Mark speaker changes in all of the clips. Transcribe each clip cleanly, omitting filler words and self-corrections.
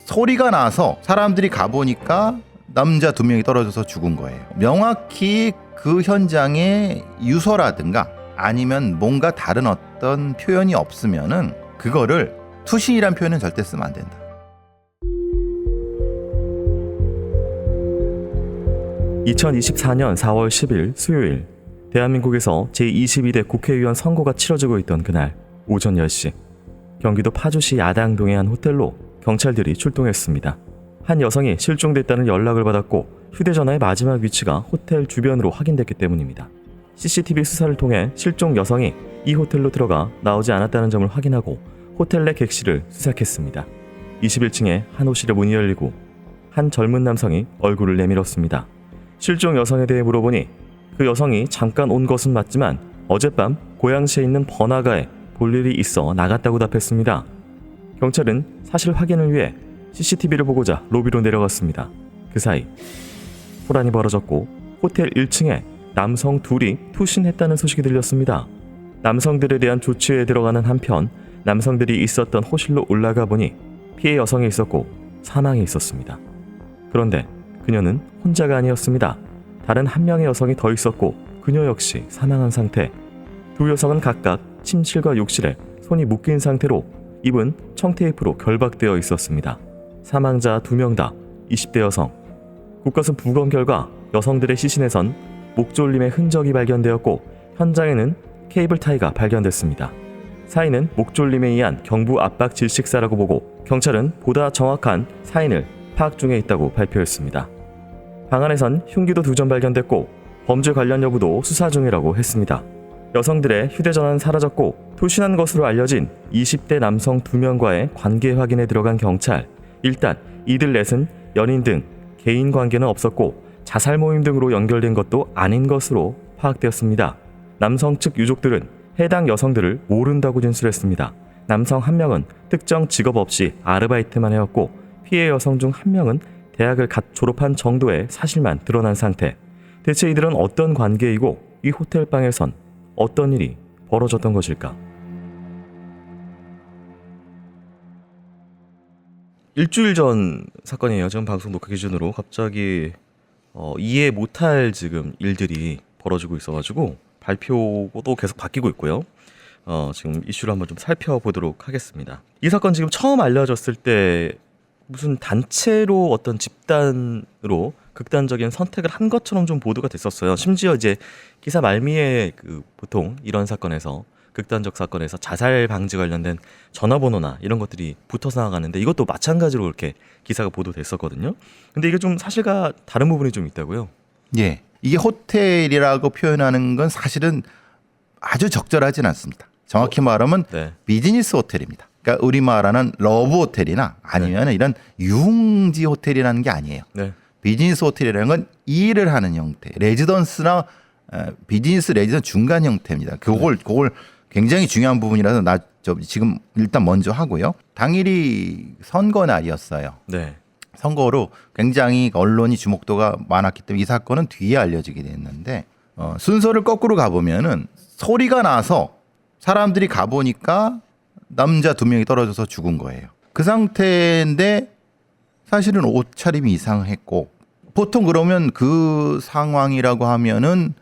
Speaker 1: 소리가 나서 사람들이 가보니까 남자 2명이 떨어져서 죽은 거예요. 명확히 그 현장에 유서라든가 아니면 뭔가 다른 어떤 표현이 없으면은 그거를 투신이란 표현은 절대 쓰면 안 된다.
Speaker 2: (2024년 4월 10일) 수요일, 대한민국에서 제22대 국회의원 선거가 치러지고 있던 그날 오전 10시, 경기도 파주시 야당동의 한 호텔로 경찰들이 출동했습니다. 한 여성이 실종됐다는 연락을 받았고 휴대전화의 마지막 위치가 호텔 주변으로 확인됐기 때문입니다. CCTV 수사를 통해 실종 여성이 이 호텔로 들어가 나오지 않았다는 점을 확인하고 호텔 내 객실을 수색했습니다. 21층에 한 호실의 문이 열리고 한 젊은 남성이 얼굴을 내밀었습니다. 실종 여성에 대해 물어보니 그 여성이 잠깐 온 것은 맞지만 어젯밤 고양시에 있는 번화가에 볼 일이 있어 나갔다고 답했습니다. 경찰은 사실 확인을 위해 CCTV를 보고자 로비로 내려갔습니다. 그 사이 혼란이 벌어졌고 호텔 1층에 남성 둘이 투신했다는 소식이 들렸습니다. 남성들에 대한 조치에 들어가는 한편 남성들이 있었던 호실로 올라가 보니 피해 여성이 있었고 사망이 있었습니다. 그런데 그녀는 혼자가 아니었습니다. 다른 한 명의 여성이 더 있었고 그녀 역시 사망한 상태. 두 여성은 각각 침실과 욕실에 손이 묶인 상태로 입은 청테이프로 결박되어 있었습니다. 사망자 2명 다 20대 여성. 국가수 부검 결과 여성들의 시신에선 목졸림의 흔적이 발견되었고 현장에는 케이블 타이가 발견됐습니다. 사인은 목졸림에 의한 경부 압박 질식사라고 보고 경찰은 보다 정확한 사인을 파악 중에 있다고 발표했습니다. 방 안에선 흉기도 2점 발견됐고 범죄 관련 여부도 수사 중이라고 했습니다. 여성들의 휴대전화는 사라졌고 투신한 것으로 알려진 20대 남성 2명과의 관계 확인에 들어간 경찰. 일단 이들 넷은 연인 등 개인 관계는 없었고 자살 모임 등으로 연결된 것도 아닌 것으로 파악되었습니다. 남성 측 유족들은 해당 여성들을 모른다고 진술했습니다. 남성 한 명은 특정 직업 없이 아르바이트만 해왔고 피해 여성 중 한 명은 대학을 갓 졸업한 정도의 사실만 드러난 상태. 대체 이들은 어떤 관계이고 이 호텔방에선 어떤 일이 벌어졌던 것일까? 일주일 전 사건이에요. 지금 방송 녹화 기준으로 갑자기 이해 못할 지금 일들이 벌어지고 있어가지고 발표도 계속 바뀌고 있고요. 지금 이슈를 한번 좀 살펴보도록 하겠습니다. 이 사건 지금 처음 알려졌을 때 무슨 단체로 어떤 집단으로 극단적인 선택을 한 것처럼 좀 보도가 됐었어요. 심지어 이제 기사 말미에 보통 이런 사건에서 극단적 사건에서 자살 방지 관련된 전화번호나 이런 것들이 붙어서 나가는데 이것도 마찬가지로 이렇게 기사가 보도됐었거든요. 근데 이게 좀 사실과 다른 부분이 좀 있다고요.
Speaker 1: 예, 이게 호텔이라고 표현하는 건 사실은 아주 적절하진 않습니다. 정확히 말하면
Speaker 2: 네.
Speaker 1: 비즈니스 호텔입니다. 그러니까 우리 말하는 러브 호텔이나 아니면
Speaker 2: 네.
Speaker 1: 이런 유흥지 호텔이라는 게 아니에요.
Speaker 2: 네.
Speaker 1: 비즈니스 호텔이라는 건 일을 하는 형태, 레지던스나 비즈니스 레지던스 중간 형태입니다. 그걸 굉장히 중요한 부분이라서 지금 일단 먼저 하고요. 당일이 선거 날이었어요.
Speaker 2: 네.
Speaker 1: 선거로 굉장히 언론이 주목도가 많았기 때문에 이 사건은 뒤에 알려지게 됐는데 순서를 거꾸로 가보면은 소리가 나서 사람들이 가보니까 남자 2명이 떨어져서 죽은 거예요. 그 상태인데 사실은 옷차림이 이상했고 보통 그러면 그 상황이라고 하면은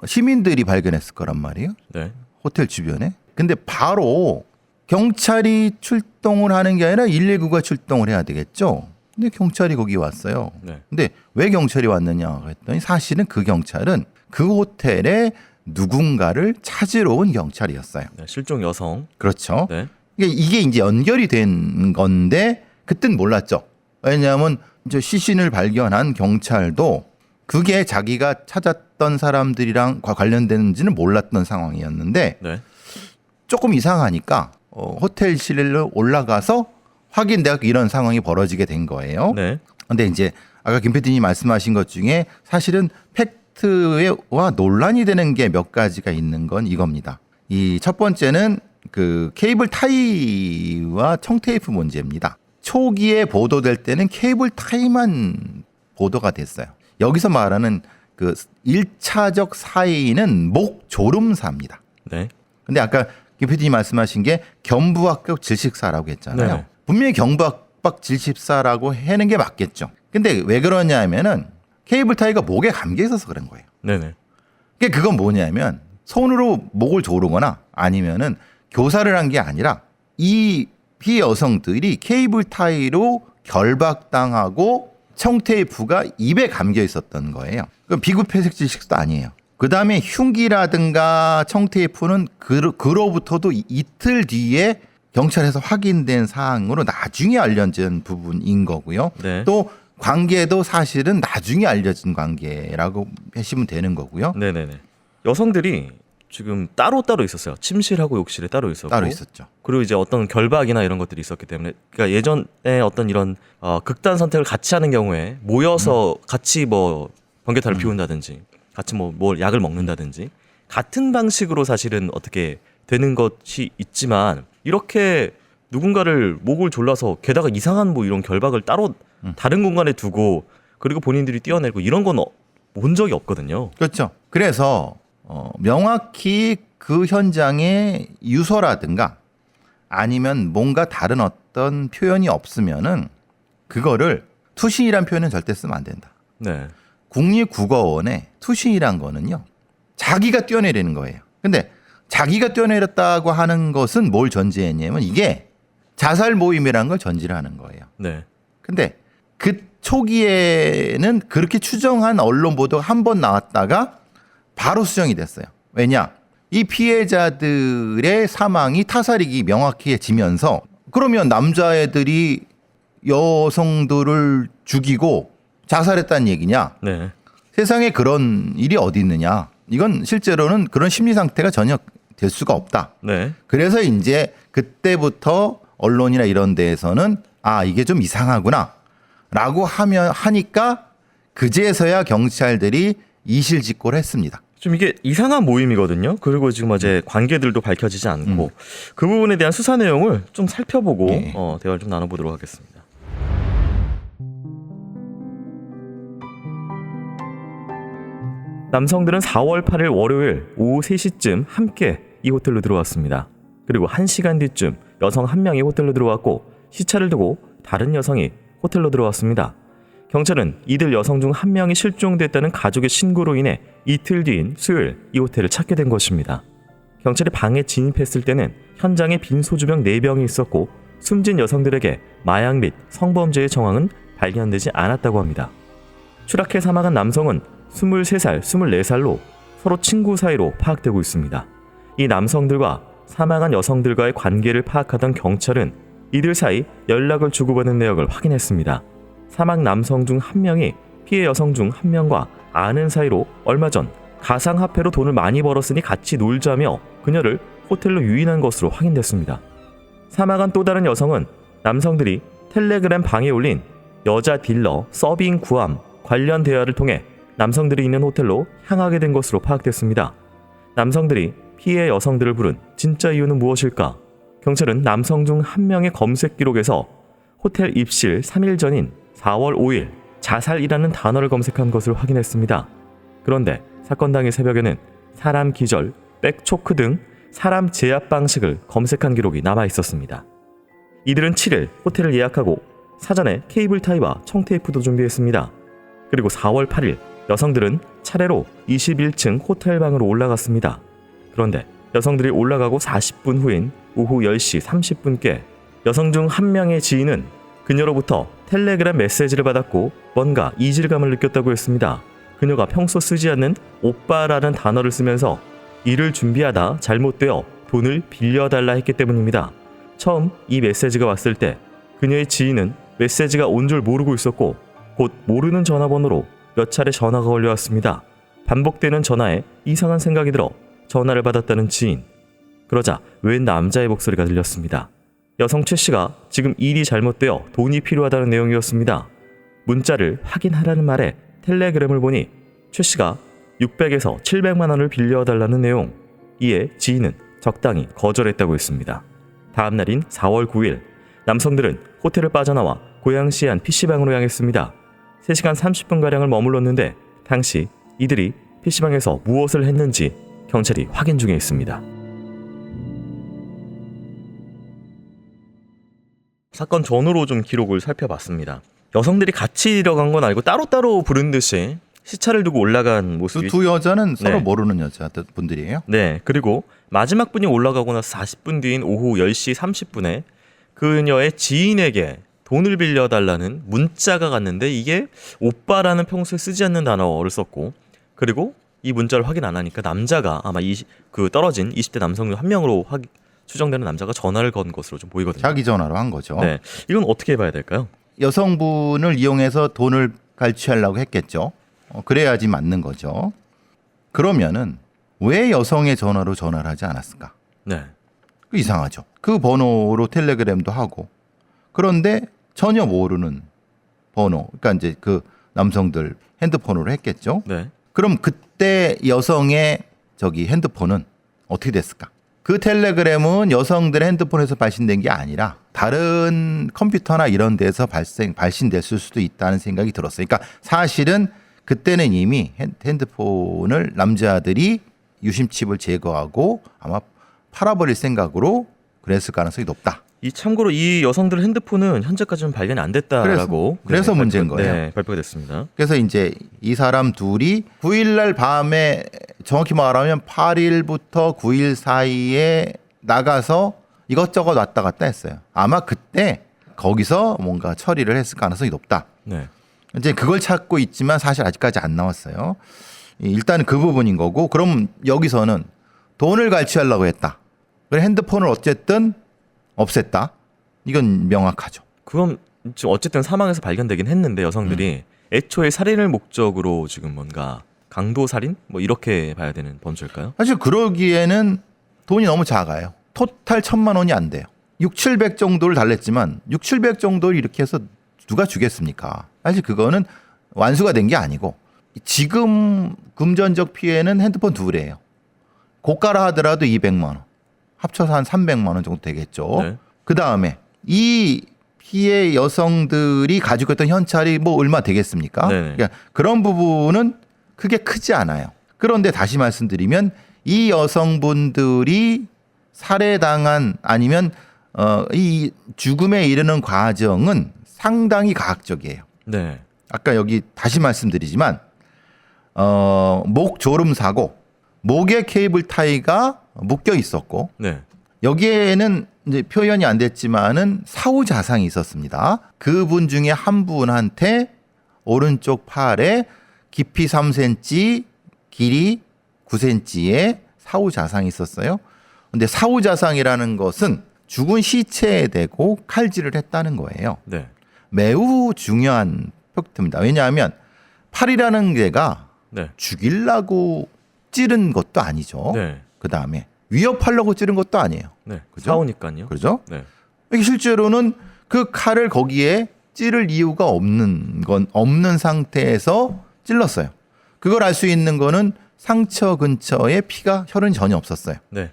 Speaker 1: 시민들이 발견했을 거란 말이에요.
Speaker 2: 네.
Speaker 1: 호텔 주변에. 근데 바로 경찰이 출동을 하는 게 아니라 119가 출동을 해야 되겠죠. 근데 경찰이 거기 왔어요.
Speaker 2: 네.
Speaker 1: 근데 왜 경찰이 왔느냐 했더니 사실은 그 경찰은 그 호텔에 누군가를 찾으러 온 경찰이었어요.
Speaker 2: 네. 실종 여성.
Speaker 1: 그렇죠.
Speaker 2: 네.
Speaker 1: 이게 이제 연결이 된 건데 그땐 몰랐죠. 왜냐하면 이제 시신을 발견한 경찰도 그게 자기가 찾았던 사람들이랑 관련되는지는 몰랐던 상황이었는데
Speaker 2: 네.
Speaker 1: 조금 이상하니까 호텔실로 올라가서 확인되고 이런 상황이 벌어지게 된 거예요.
Speaker 2: 네.
Speaker 1: 근데 이제 아까 김 PD님 말씀하신 것 중에 사실은 팩트와 논란이 되는 게 몇 가지가 있는 건 이겁니다. 이 첫 번째는 그 케이블 타이와 청테이프 문제입니다. 초기에 보도될 때는 케이블 타이만 보도가 됐어요. 여기서 말하는 그 1차적 사인은 목조름사입니다.
Speaker 2: 네.
Speaker 1: 근데 아까 김 PD님 말씀하신 게 경부압격 질식사라고 했잖아요.
Speaker 2: 네.
Speaker 1: 분명히 협박 질식사라고 하는 게 맞겠죠. 근데 왜 그러냐 하면은 케이블 타이가 목에 감겨 있어서 그런 거예요.
Speaker 2: 네네.
Speaker 1: 그건 뭐냐면 손으로 목을 조르거나 아니면은 교사를 한 게 아니라 이 피해 여성들이 케이블 타이로 결박당하고 청테이프가 입에 감겨 있었던 거예요. 그럼 비구폐색 질식도 아니에요. 그 다음에 흉기라든가 청테이프는 그로부터도 이틀 뒤에 경찰에서 확인된 사항으로 나중에 알려진 부분인 거고요.
Speaker 2: 네.
Speaker 1: 또 관계도 사실은 나중에 알려진 관계라고 하시면 되는 거고요.
Speaker 2: 네네네. 여성들이 지금 따로 있었어요. 침실하고 욕실에 따로 있었고.
Speaker 1: 따로 있었죠.
Speaker 2: 그리고 이제 어떤 결박이나 이런 것들이 있었기 때문에, 그러니까 예전에 어떤 이런 극단 선택을 같이 하는 경우에 모여서 같이 뭐 번개탄을 피운다든지, 같이 뭘 약을 먹는다든지 같은 방식으로 사실은 어떻게 되는 것이 있지만, 이렇게 누군가를 목을 졸라서 게다가 이상한 뭐 이런 결박을 따로 다른 공간에 두고 그리고 본인들이 뛰어내고 이런 건 본 적이 없거든요.
Speaker 1: 그렇죠. 그래서 명확히 그 현장에 유서라든가 아니면 뭔가 다른 어떤 표현이 없으면은 그거를 투신이란 표현은 절대 쓰면 안 된다.
Speaker 2: 네.
Speaker 1: 국립국어원에 투신이란 거는요, 자기가 뛰어내리는 거예요. 근데 자기가 뛰어내렸다고 하는 것은 뭘 전제했냐면 이게 자살 모임이라는 걸 전제를 하는 거예요.
Speaker 2: 네.
Speaker 1: 근데 그 초기에는 그렇게 추정한 언론 보도가 한 번 나왔다가 바로 수정이 됐어요. 왜냐? 이 피해자들의 사망이 타살이기 명확해지면서, 그러면 남자애들이 여성들을 죽이고 자살했다는 얘기냐?
Speaker 2: 네.
Speaker 1: 세상에 그런 일이 어디 있느냐? 이건 실제로는 그런 심리 상태가 전혀 될 수가 없다.
Speaker 2: 네.
Speaker 1: 그래서 이제 그때부터 언론이나 이런 데에서는 이게 좀 이상하구나 라고 하니까 그제서야 경찰들이 이실직고를 했습니다.
Speaker 2: 좀 이게 이상한 모임이거든요. 그리고 지금 어제 관계들도 밝혀지지 않고 그 부분에 대한 수사 내용을 좀 살펴보고
Speaker 1: 네.
Speaker 2: 대화를 좀 나눠보도록 하겠습니다. 남성들은 4월 8일 월요일 오후 3시쯤 함께 이 호텔로 들어왔습니다. 그리고 1시간 뒤쯤 여성 한 명이 호텔로 들어왔고 시차를 두고 다른 여성이 호텔로 들어왔습니다. 경찰은 이들 여성 중 한 명이 실종됐다는 가족의 신고로 인해 이틀 뒤인 수요일 이 호텔을 찾게 된 것입니다. 경찰이 방에 진입했을 때는 현장에 빈 소주병 4병이 있었고 숨진 여성들에게 마약 및 성범죄의 정황은 발견되지 않았다고 합니다. 추락해 사망한 남성은 23살, 24살로 서로 친구 사이로 파악되고 있습니다. 이 남성들과 사망한 여성들과의 관계를 파악하던 경찰은 이들 사이 연락을 주고받는 내역을 확인했습니다. 사망 남성 중 한 명이 피해 여성 중 한 명과 아는 사이로 얼마 전 가상화폐로 돈을 많이 벌었으니 같이 놀자며 그녀를 호텔로 유인한 것으로 확인됐습니다. 사망한 또 다른 여성은 남성들이 텔레그램 방에 올린 여자 딜러 서빙 구함 관련 대화를 통해 남성들이 있는 호텔로 향하게 된 것으로 파악됐습니다. 남성들이 피해 여성들을 부른 진짜 이유는 무엇일까? 경찰은 남성 중 한 명의 검색 기록에서 호텔 입실 3일 전인 4월 5일 자살이라는 단어를 검색한 것을 확인했습니다. 그런데 사건 당일 새벽에는 사람 기절, 백초크 등 사람 제압 방식을 검색한 기록이 남아 있었습니다. 이들은 7일 호텔을 예약하고 사전에 케이블 타이와 청테이프도 준비했습니다. 그리고 4월 8일 여성들은 차례로 21층 호텔 방으로 올라갔습니다. 그런데 여성들이 올라가고 40분 후인 오후 10시 30분께 여성 중 한 명의 지인은 그녀로부터 텔레그램 메시지를 받았고 뭔가 이질감을 느꼈다고 했습니다. 그녀가 평소 쓰지 않는 오빠라는 단어를 쓰면서 일을 준비하다 잘못되어 돈을 빌려달라 했기 때문입니다. 처음 이 메시지가 왔을 때 그녀의 지인은 메시지가 온 줄 모르고 있었고 곧 모르는 전화번호로 몇 차례 전화가 걸려왔습니다. 반복되는 전화에 이상한 생각이 들어 전화를 받았다는 지인. 그러자 웬 남자의 목소리가 들렸습니다. 여성 최 씨가 지금 일이 잘못되어 돈이 필요하다는 내용이었습니다. 문자를 확인하라는 말에 텔레그램을 보니 최 씨가 600에서 700만 원을 빌려달라는 내용. 이에 지인은 적당히 거절했다고 했습니다. 다음 날인 4월 9일 남성들은 호텔을 빠져나와 고양시의 한 PC방으로 향했습니다. 3시간 30분가량을 머물렀는데 당시 이들이 PC방에서 무엇을 했는지 경찰이 확인 중에 있습니다. 사건 전후로 좀 기록을 살펴봤습니다. 여성들이 같이 들어간 건 아니고 따로따로 부른 듯이 시차를 두고 올라간
Speaker 1: 그
Speaker 2: 모습이
Speaker 1: 두 여자는 서로
Speaker 2: 네.
Speaker 1: 모르는 여자분들이에요.
Speaker 2: 네. 그리고 마지막 분이 올라가고 나서 40분 뒤인 오후 10시 30분에 그녀의 지인에게 돈을 빌려달라는 문자가 갔는데 이게 오빠라는 평소에 쓰지 않는 단어를 썼고 그리고 이 문자를 확인 안 하니까 남자가 아마 그 떨어진 20대 남성 한 명으로 추정되는 남자가 전화를 건 것으로 좀 보이거든요.
Speaker 1: 자기 전화로 한 거죠.
Speaker 2: 네. 이건 어떻게 봐야 될까요?
Speaker 1: 여성분을 이용해서 돈을 갈취하려고 했겠죠. 그래야지 맞는 거죠. 그러면은 왜 여성의 전화로 전화를 하지 않았을까?
Speaker 2: 네.
Speaker 1: 이상하죠. 그 번호로 텔레그램도 하고 그런데 전혀 모르는 번호. 그러니까 이제 그 남성들 핸드폰으로 했겠죠.
Speaker 2: 네.
Speaker 1: 그럼 그때 여성의 핸드폰은 어떻게 됐을까? 그 텔레그램은 여성들의 핸드폰에서 발신된 게 아니라 다른 컴퓨터나 이런 데서 발신됐을 수도 있다는 생각이 들었어요. 그러니까 사실은 그때는 이미 핸드폰을 남자들이 유심칩을 제거하고 아마 팔아버릴 생각으로 그랬을 가능성이 높다.
Speaker 2: 참고로 이 여성들 핸드폰은 현재까지는 발견이 안 됐다라고
Speaker 1: 그래서 문제인 거예요.
Speaker 2: 네, 발표가 됐습니다.
Speaker 1: 그래서 이제 이 사람 둘이 9일날 밤에 정확히 말하면 8일부터 9일 사이에 나가서 이것저것 왔다 갔다 했어요. 아마 그때 거기서 뭔가 처리를 했을 가능성이 높다.
Speaker 2: 네.
Speaker 1: 이제 그걸 찾고 있지만 사실 아직까지 안 나왔어요. 일단은 그 부분인 거고 그럼 여기서는 돈을 갈취하려고 했다. 그래 핸드폰을 어쨌든 없앴다. 이건 명확하죠.
Speaker 2: 그럼 지금 어쨌든 사망해서 발견되긴 했는데 여성들이 애초에 살인을 목적으로 지금 뭔가 강도 살인 뭐 이렇게 봐야 되는 범죄일까요?
Speaker 1: 사실 그러기에는 돈이 너무 작아요. 토탈 1,000만 원이 안 돼요. 6, 700 정도를 달랬지만 6, 700 정도를 이렇게 해서 누가 주겠습니까? 사실 그거는 완수가 된 게 아니고 지금 금전적 피해는 핸드폰 둘이에요. 고가라 하더라도 200만 원. 합쳐서 한 300만 원 정도 되겠죠.
Speaker 2: 네.
Speaker 1: 그다음에 이 피해 여성들이 가지고 있던 현찰이 뭐 얼마 되겠습니까?
Speaker 2: 네네.
Speaker 1: 그러니까 그런 부분은 크게 크지 않아요. 그런데 다시 말씀드리면 이 여성분들이 살해당한 아니면 이 죽음에 이르는 과정은 상당히 가학적이에요.
Speaker 2: 네.
Speaker 1: 아까 여기 다시 말씀드리지만 목 졸음 사고 목에 케이블 타이가 묶여 있었고
Speaker 2: 네.
Speaker 1: 여기에는 이제 표현이 안 됐지만은 사후 자상이 있었습니다. 그분 중에 한 분한테 오른쪽 팔에 깊이 3cm, 길이 9cm의 사후 자상이 있었어요. 근데 사후 자상이라는 것은 죽은 시체에 대고 칼질을 했다는 거예요.
Speaker 2: 네.
Speaker 1: 매우 중요한 팩트입니다. 왜냐하면 팔이라는 게가
Speaker 2: 네.
Speaker 1: 죽이려고 찌른 것도 아니죠.
Speaker 2: 네.
Speaker 1: 그 다음에 위협하려고 찌른 것도 아니에요.
Speaker 2: 네.
Speaker 1: 그죠?
Speaker 2: 사오니까요.
Speaker 1: 그렇죠?
Speaker 2: 네.
Speaker 1: 이게 실제로는 그 칼을 거기에 찌를 이유가 없는 상태에서 찔렀어요. 그걸 알 수 있는 거는 상처 근처에 혈흔 전혀 없었어요.
Speaker 2: 네.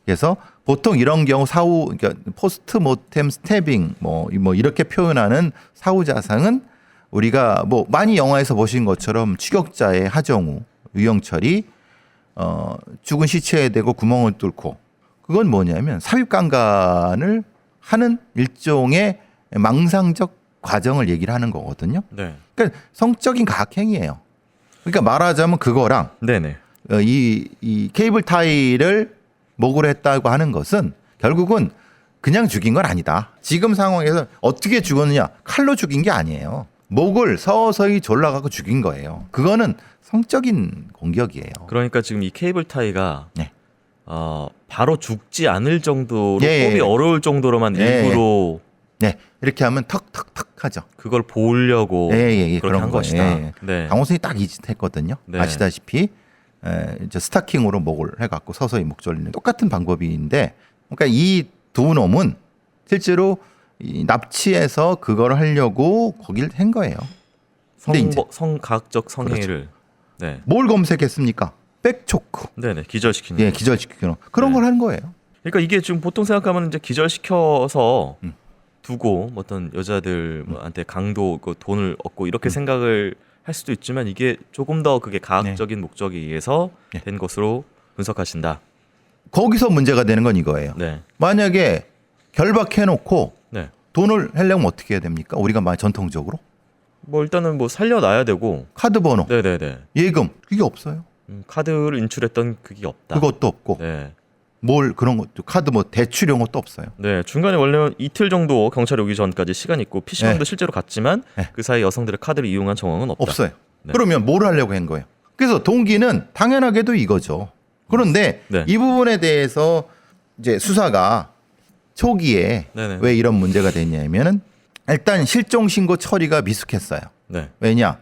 Speaker 1: 그래서 보통 이런 경우 그러니까 포스트 모템 스태빙 뭐 이렇게 표현하는 사후 자상은 우리가 뭐 많이 영화에서 보신 것처럼 추격자의 하정우, 유영철이 죽은 시체에 대고 구멍을 뚫고 그건 뭐냐면 삽입강간을 하는 일종의 망상적 과정을 얘기를 하는 거거든요.
Speaker 2: 네.
Speaker 1: 그러니까 성적인 가학행위예요. 그러니까 말하자면 그거랑
Speaker 2: 네네.
Speaker 1: 이 케이블 타이를 목으로 했다고 하는 것은 결국은 그냥 죽인 건 아니다. 지금 상황에서 어떻게 죽었느냐? 칼로 죽인 게 아니에요. 목을 서서히 졸라가고 죽인 거예요. 그거는 성적인 공격이에요.
Speaker 2: 그러니까 지금 이 케이블 타이가
Speaker 1: 네.
Speaker 2: 바로 죽지 않을 정도로
Speaker 1: 예,
Speaker 2: 뽑이
Speaker 1: 예.
Speaker 2: 어려울 정도로만
Speaker 1: 예,
Speaker 2: 일부러
Speaker 1: 네, 이렇게 하면 턱턱턱 하죠.
Speaker 2: 그걸 보려고
Speaker 1: 예,
Speaker 2: 그렇게
Speaker 1: 그런
Speaker 2: 한
Speaker 1: 거예요.
Speaker 2: 것이다.
Speaker 1: 예.
Speaker 2: 네.
Speaker 1: 강호선이 딱 이 짓 했거든요.
Speaker 2: 네.
Speaker 1: 아시다시피 이제 스타킹으로 목을 해갖고 서서히 목 졸리는 똑같은 방법인데, 그러니까 이 두 놈은 실제로 이 납치해서 그걸 하려고 거길 한 거예요. 근데 이제
Speaker 2: 성가학적 성행위를 네.
Speaker 1: 뭘 검색했습니까? 백초크.
Speaker 2: 네네 기절시키는.
Speaker 1: 예, 기절시키는 그런
Speaker 2: 네.
Speaker 1: 걸 한 거예요.
Speaker 2: 그러니까 이게 지금 보통 생각하면 이제 기절시켜서
Speaker 1: 음.
Speaker 2: 두고 뭐 어떤 여자들한테 강도 그 돈을 얻고 이렇게 생각을 할 수도 있지만 이게 조금 더 그게 가학적인 목적에 의해서
Speaker 1: 네.
Speaker 2: 된 것으로 분석하신다.
Speaker 1: 거기서 문제가 되는 건 이거예요.
Speaker 2: 네.
Speaker 1: 만약에 결박해놓고
Speaker 2: 네.
Speaker 1: 돈을 하려면 어떻게 해야 됩니까? 우리가 말 전통적으로
Speaker 2: 뭐 일단은 뭐 살려놔야 되고.
Speaker 1: 카드 번호,
Speaker 2: 네네네.
Speaker 1: 예금 그게 없어요.
Speaker 2: 카드를 인출했던 그게 없다.
Speaker 1: 그것도 없고
Speaker 2: 네.
Speaker 1: 뭘 그런 것도 카드 뭐 대출 이런 것도 없어요.
Speaker 2: 네, 중간에 원래 이틀 정도 경찰이 오기 전까지 시간이 있고 PC방도
Speaker 1: 네.
Speaker 2: 실제로 갔지만
Speaker 1: 네.
Speaker 2: 그 사이 여성들의 카드를 이용한 정황은 없다.
Speaker 1: 없어요.
Speaker 2: 네.
Speaker 1: 그러면 뭘 하려고 한 거예요? 그래서 동기는 당연하게도 이거죠. 그런데
Speaker 2: 네.
Speaker 1: 이 부분에 대해서 이제 수사가 초기에
Speaker 2: 네네.
Speaker 1: 왜 이런 문제가 됐냐면은 일단 실종 신고 처리가 미숙했어요.
Speaker 2: 네.
Speaker 1: 왜냐?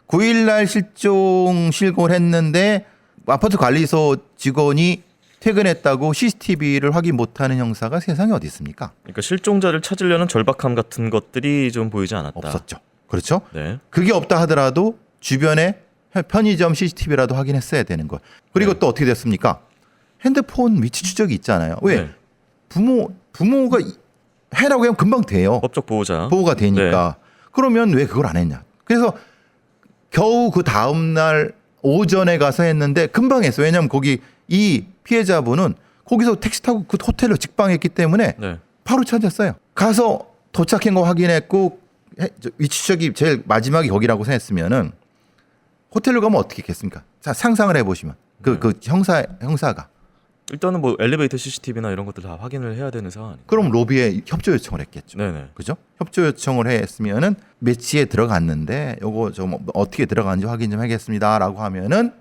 Speaker 1: 9일날 실종 신고를 했는데 아파트 관리소 직원이 퇴근했다고 CCTV를 확인 못하는 형사가 세상에 어디 있습니까?
Speaker 2: 그러니까 실종자를 찾으려는 절박함 같은 것들이 좀 보이지 않았다.
Speaker 1: 없었죠. 그렇죠?
Speaker 2: 네.
Speaker 1: 그게 없다 하더라도 주변에 편의점 CCTV라도 확인했어야 되는 거예요. 그리고
Speaker 2: 네.
Speaker 1: 또 어떻게 됐습니까? 핸드폰 위치 추적이 있잖아요. 왜?
Speaker 2: 네.
Speaker 1: 부모가 해라고 하면 금방 돼요.
Speaker 2: 법적 보호자.
Speaker 1: 보호가 되니까. 그러면 왜 그걸 안 했냐? 그래서 겨우 그 다음 날 오전에 가서 했는데 금방 했어요. 왜냐하면 거기 이 피해자분은 거기서 택시 타고 그 호텔로 직방했기 때문에
Speaker 2: 네.
Speaker 1: 바로 찾았어요. 가서 도착한 거 확인했고 위치 추적이 제일 마지막이 거기라고 생각했으면은 호텔로 가면 어떻게 했겠습니까? 자, 상상을 해보시면 그 형사가
Speaker 2: 일단은 뭐 엘리베이터 CCTV나 이런 것들 다 확인을 해야 되는 상황이니까.
Speaker 1: 그럼 로비에 협조 요청을 했겠죠.
Speaker 2: 네네.
Speaker 1: 그죠? 협조 요청을 했으면은 매치에 들어갔는데 요거 좀 어떻게 들어가는지 확인 좀 하겠습니다라고 하면은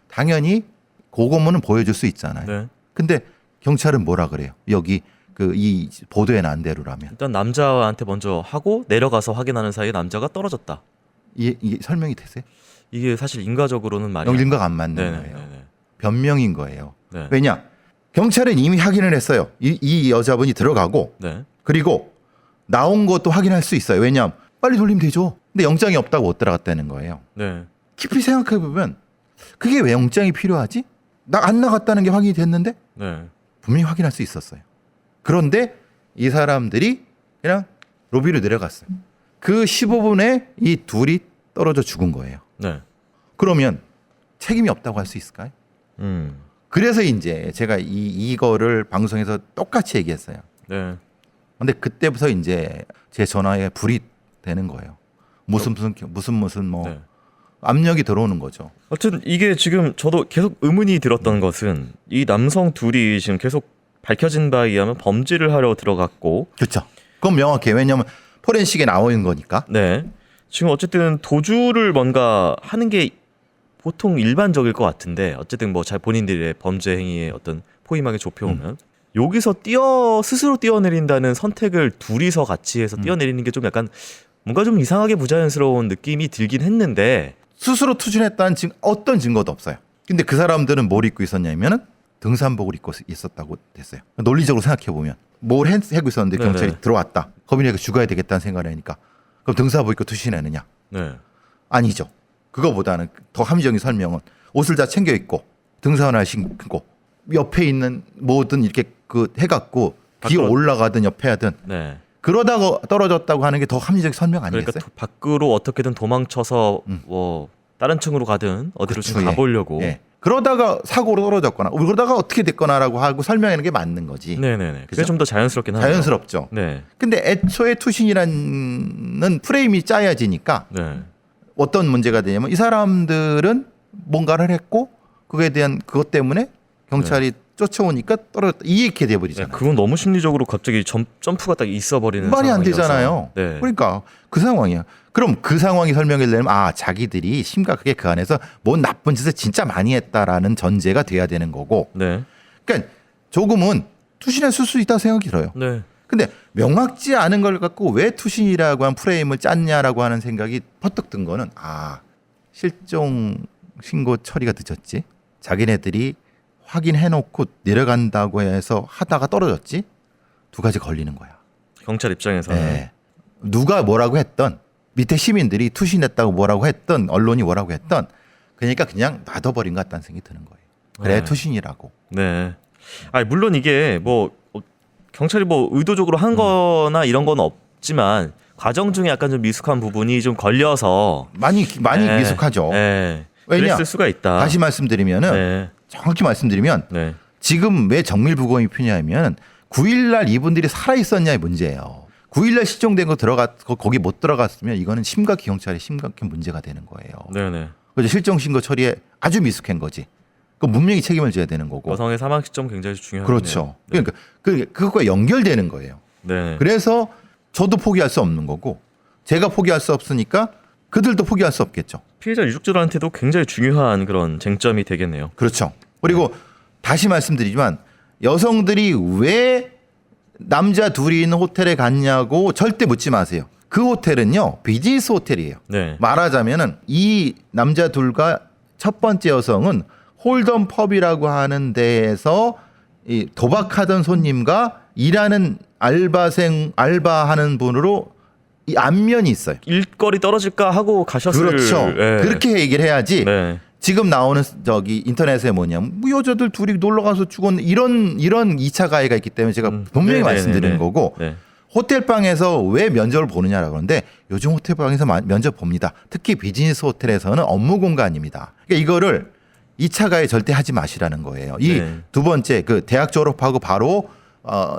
Speaker 1: 당연히 그거는 보여줄 수 있잖아요.
Speaker 2: 네.
Speaker 1: 근데 경찰은 뭐라 그래요? 여기 그 이 보도에 난 대로라면
Speaker 2: 일단 남자한테 먼저 하고 내려가서 확인하는 사이에 남자가 떨어졌다.
Speaker 1: 이게 설명이 되세요?
Speaker 2: 이게 사실 인과적으로는 말이
Speaker 1: 영림과가 안 맞는
Speaker 2: 네네.
Speaker 1: 거예요.
Speaker 2: 네네.
Speaker 1: 변명인 거예요.
Speaker 2: 네.
Speaker 1: 왜냐? 경찰은 이미 확인을 했어요. 이 여자분이 들어가고
Speaker 2: 네.
Speaker 1: 그리고 나온 것도 확인할 수 있어요. 왜냐하면 빨리 돌리면 되죠. 근데 영장이 없다고 못 들어갔다는 거예요.
Speaker 2: 네.
Speaker 1: 깊이 생각해 보면 그게 왜 영장이 필요하지? 나 안 나갔다는 게 확인이 됐는데
Speaker 2: 네.
Speaker 1: 분명히 확인할 수 있었어요. 그런데 이 사람들이 그냥 로비로 내려갔어요. 그 15분에 이 둘이 떨어져 죽은 거예요.
Speaker 2: 네.
Speaker 1: 그러면 책임이 없다고 할 수 있을까요? 그래서 이제 제가 이거를 방송에서 똑같이 얘기했어요.
Speaker 2: 네.
Speaker 1: 근데 그때부터 이제 제 전화에 불이 되는 거예요. 무슨 뭐
Speaker 2: 네.
Speaker 1: 압력이 들어오는 거죠.
Speaker 2: 하여튼 이게 지금 저도 계속 의문이 들었던 것은 이 남성 둘이 지금 계속 밝혀진 바에 의하면 범죄를 하려 들어갔고
Speaker 1: 그렇죠. 그건 명확해요. 왜냐하면 포렌식에 나와 있는 거니까.
Speaker 2: 네. 지금 어쨌든 도주를 뭔가 하는 게 보통 일반적일 것 같은데 어쨌든 뭐 잘 본인들의 범죄 행위의 어떤 포위망에 좁혀오면 여기서 스스로 뛰어내린다는 선택을 둘이서 같이 해서 뛰어내리는 게 좀 약간 뭔가 좀 이상하게 부자연스러운 느낌이 들긴 했는데
Speaker 1: 스스로 투신했다는 어떤 증거도 없어요. 근데 그 사람들은 뭘 입고 있었냐면은 등산복을 입고 있었다고 됐어요. 논리적으로 생각해 보면 뭘 하고 있었는데
Speaker 2: 네네.
Speaker 1: 경찰이 들어왔다. 거민이가 죽어야 되겠다는 생각을 하니까 그럼 등산복 입고 투신했느냐?
Speaker 2: 네.
Speaker 1: 아니죠. 그거보다는 더 합리적인 설명은 옷을 다 챙겨 입고 등산화를 신고 옆에 있는 뭐든 이렇게 그 해갖고 비
Speaker 2: 밖으로-
Speaker 1: 올라가든 옆에 하든
Speaker 2: 네.
Speaker 1: 그러다가 떨어졌다고 하는 게 더 합리적 설명
Speaker 2: 그러니까
Speaker 1: 아니겠어요?
Speaker 2: 밖으로 어떻게든 도망쳐서 뭐 다른 층으로 가든 어디로 좀
Speaker 1: 그렇죠.
Speaker 2: 가보려고.
Speaker 1: 예. 그러다가 사고로 떨어졌거나 그러다가 어떻게 됐거나라고 하고 설명하는 게 맞는 거지.
Speaker 2: 네네네. 그게
Speaker 1: 그죠?
Speaker 2: 좀 더 자연스럽긴 하죠.
Speaker 1: 자연스럽죠.
Speaker 2: 네.
Speaker 1: 근데 애초에 투신이라는 프레임이 짜여지니까
Speaker 2: 네.
Speaker 1: 어떤 문제가 되냐면 이 사람들은 뭔가를 했고 그거에 대한 그것 때문에 경찰이 쫓아오니까 떨어졌다. 이렇게
Speaker 2: 네,
Speaker 1: 돼버리잖아요.
Speaker 2: 그건 너무 심리적으로 갑자기 점프가 딱 있어버리는
Speaker 1: 말이 안
Speaker 2: 상황이라서.
Speaker 1: 되잖아요.
Speaker 2: 네.
Speaker 1: 그러니까 그 상황이야. 그럼 그 상황이 설명이 되려면 자기들이 심각하게 그 안에서 뭔 나쁜 짓을 진짜 많이 했다라는 전제가 돼야 되는 거고.
Speaker 2: 네.
Speaker 1: 그러니까 조금은 투신했을 수 있다고 생각이 들어요.
Speaker 2: 네.
Speaker 1: 근데 명확지 않은 걸 갖고 왜 투신이라고 한 프레임을 짰냐라고 하는 생각이 퍼뜩 든 거는 실종 신고 처리가 늦었지. 자기네들이 확인해놓고 내려간다고 해서 하다가 떨어졌지. 두 가지 걸리는 거야.
Speaker 2: 경찰 입장에서는
Speaker 1: 네. 누가 뭐라고 했던 밑에 시민들이 투신했다고 뭐라고 했던 언론이 뭐라고 했던 그러니까 그냥 놔둬버린 것 같다는 생각이 드는 거예요. 그래
Speaker 2: 네.
Speaker 1: 투신이라고.
Speaker 2: 네. 물론 이게 뭐 경찰이 뭐 의도적으로 한 거나 이런 건 없지만 과정 중에 약간 좀 미숙한 부분이 좀 걸려서
Speaker 1: 많이
Speaker 2: 네.
Speaker 1: 미숙하죠.
Speaker 2: 네.
Speaker 1: 왜냐?
Speaker 2: 그랬을 수가 있다.
Speaker 1: 다시 말씀드리면은
Speaker 2: 네.
Speaker 1: 정확히 말씀드리면
Speaker 2: 네.
Speaker 1: 지금 왜 정밀부검이 필요하면 9일날 이분들이 살아 있었냐의 문제예요. 9일날 실종된 거 거기 못 들어갔으면 이거는 심각히 경찰에 심각한 문제가 되는 거예요.
Speaker 2: 네네.
Speaker 1: 그래서 실종 신고 처리에 아주 미숙한 거지. 그 분명히 책임을 져야 되는 거고.
Speaker 2: 여성의 사망 시점 굉장히 중요하네요.
Speaker 1: 그렇죠.
Speaker 2: 네.
Speaker 1: 그러니까 그것과 연결되는 거예요.
Speaker 2: 네.
Speaker 1: 그래서 저도 포기할 수 없는 거고 제가 포기할 수 없으니까 그들도 포기할 수 없겠죠.
Speaker 2: 피해자 유족들한테도 굉장히 중요한 그런 쟁점이 되겠네요.
Speaker 1: 그렇죠. 그리고 다시 말씀드리지만 여성들이 왜 남자 둘이 있는 호텔에 갔냐고 절대 묻지 마세요. 그 호텔은요 비즈니스 호텔이에요.
Speaker 2: 네.
Speaker 1: 말하자면은 이 남자 둘과 첫 번째 여성은 홀덤 펍이라고 하는 데에서 이 도박하던 손님과 일하는 알바하는 분으로 이 안면이 있어요.
Speaker 2: 일거리 떨어질까 하고 가셨을.
Speaker 1: 그렇죠.
Speaker 2: 네.
Speaker 1: 그렇게 얘기를 해야지.
Speaker 2: 네.
Speaker 1: 지금 나오는 저기 인터넷에 뭐냐면 뭐 여자들 둘이 놀러 가서 죽었는 이런 2차 가해가 있기 때문에 제가 분명히
Speaker 2: 네네네네.
Speaker 1: 말씀드리는 거고
Speaker 2: 네.
Speaker 1: 호텔방에서 왜 면접을 보느냐라고 하는데 요즘 호텔방에서 면접 봅니다. 특히 비즈니스 호텔에서는 업무 공간입니다. 그러니까 이거를 2차 가해 절대 하지 마시라는 거예요. 이
Speaker 2: 네.
Speaker 1: 두 번째 그 대학 졸업하고 바로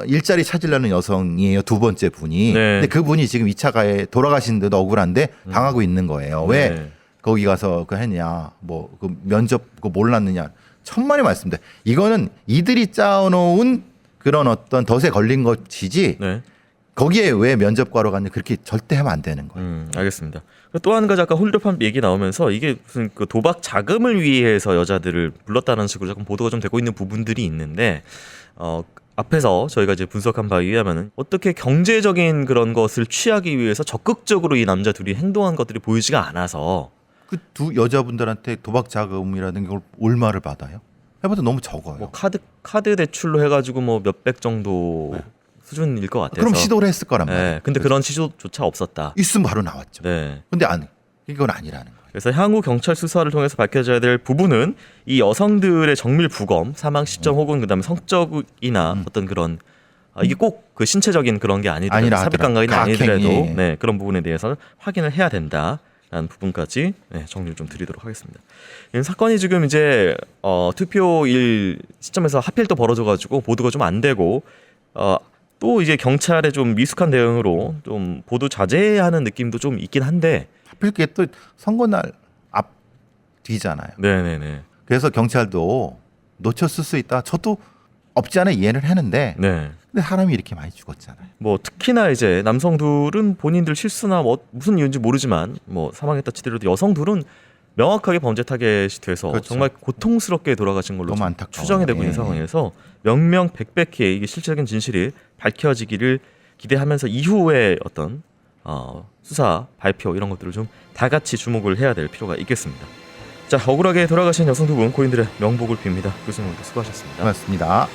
Speaker 1: 일자리 찾으려는 여성이에요. 두 번째 분이.
Speaker 2: 네.
Speaker 1: 근데 그분이 지금 2차 가해 돌아가신 데도 억울한데 당하고 있는 거예요. 왜
Speaker 2: 네.
Speaker 1: 거기 가서 그 했냐, 뭐 그 면접 그 몰랐느냐. 천만의 말씀인데 이거는 이들이 짜놓은 그런 어떤 덫에 걸린 것이지
Speaker 2: 네.
Speaker 1: 거기에 왜 면접과로 갔냐 그렇게 절대 하면 안 되는 거예요.
Speaker 2: 알겠습니다. 또 한 가지 아까 홀드팝 얘기 나오면서 이게 무슨 그 도박 자금을 위해서 여자들을 불렀다는 식으로 조금 보도가 좀 되고 있는 부분들이 있는데 앞에서 저희가 이제 분석한 바에 의하면은 어떻게 경제적인 그런 것을 취하기 위해서 적극적으로 이 남자 둘이 행동한 것들이 보이지가 않아서
Speaker 1: 그 두 여자분들한테 도박 자금이라는 걸 얼마를 받아요? 해봐도 너무 적어요.
Speaker 2: 뭐 카드 대출로 해가지고 뭐 몇백 정도 수준일 것 같아서.
Speaker 1: 그럼 시도를 했을 거란 말이에요.
Speaker 2: 네, 근데 그런 시도조차 없었다.
Speaker 1: 있으면 바로 나왔죠.
Speaker 2: 네.
Speaker 1: 근데 이건 아니라는 거예요.
Speaker 2: 그래서 향후 경찰 수사를 통해서 밝혀져야 될 부분은 이 여성들의 정밀 부검, 사망 시점 혹은 그다음에 성적이나 어떤 그런 이게 꼭 그 신체적인 그런 게 아니더라도
Speaker 1: 아니라
Speaker 2: 삽입
Speaker 1: 하더라도.
Speaker 2: 감각이 아니더라도
Speaker 1: 가학행위.
Speaker 2: 네, 그런 부분에 대해서 확인을 해야 된다라는 부분까지 정리를 좀 드리도록 하겠습니다. 이 사건이 지금 이제 투표일 시점에서 하필 또 벌어져가지고 보도가 좀 안 되고 또 이제 경찰의 좀 미숙한 대응으로 좀 보도 자제하는 느낌도 좀 있긴 한데.
Speaker 1: 하필 그게 또 선거날 앞뒤잖아요.
Speaker 2: 네네네.
Speaker 1: 그래서 경찰도 놓쳤을 수 있다. 저도 없지 않아 이해를 했는데
Speaker 2: 네.
Speaker 1: 근데 사람이 이렇게 많이 죽었잖아요.
Speaker 2: 뭐 특히나 이제 남성들은 본인들 실수나 뭐 무슨 이유인지 모르지만 뭐 사망했다 치더라도 여성들은 명확하게 범죄 타겟이 돼서
Speaker 1: 그렇죠.
Speaker 2: 정말 고통스럽게 돌아가신 걸로
Speaker 1: 너무
Speaker 2: 좀
Speaker 1: 안타까워요.
Speaker 2: 추정이 되고 있는
Speaker 1: 예.
Speaker 2: 상황에서 명명백백히 이게 실질적인 진실이 밝혀지기를 기대하면서 이후에 어떤 수사 발표 이런 것들을 좀 다 같이 주목을 해야 될 필요가 있겠습니다. 자, 억울하게 돌아가신 여성 두 분 고인들의 명복을 빕니다. 교수님도 수고하셨습니다.
Speaker 1: 고맙습니다.